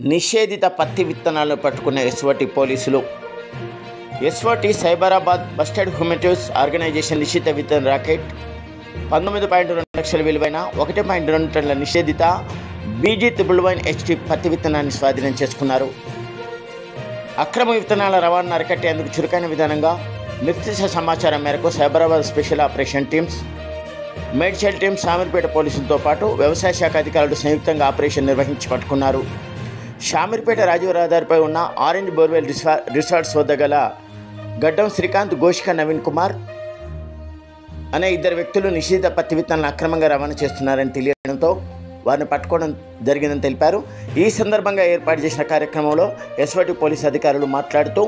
నిషేధిత పత్తి విత్తనాలను పట్టుకున్న ఎస్ఓటి పోలీసులు. SOT Cyberabad busted humanities organisation నిషేధిత విత్తన రాకెట్ 19.2 లక్షల విలువైన 1.2 టన్నుల నిషేధిత BG-111HT పత్తి విత్తనాన్ని స్వాధీనం చేసుకున్నారు. అక్రమ విత్తనాల రవాణా అరికట్టేందుకు చురుకైన విధానంగా నిర్దిష్ట సమాచారం మేరకు Cyberabad special operation teams, Medchal team, Shamirpet పోలీసులతో పాటు వ్యవసాయ శాఖ అధికారులు సంయుక్తంగా ఆపరేషన్ నిర్వహించి పట్టుకున్నారు. షామీర్పేట రాజీవ్ రహదారిపై ఉన్న ఆరెంజ్ బోర్వెల్ రిసార్ట్స్ వద్ద గల గడ్డం శ్రీకాంత్, గోషిక నవీన్ కుమార్ అనే ఇద్దరు వ్యక్తులు నిషేధిత పత్తి విత్తనాలను అక్రమంగా రవాణా చేస్తున్నారని తెలియడంతో వారిని పట్టుకోవడం జరిగిందని తెలిపారు. ఈ సందర్భంగా ఏర్పాటు చేసిన కార్యక్రమంలో ఎస్ఓటి పోలీసు అధికారులు మాట్లాడుతూ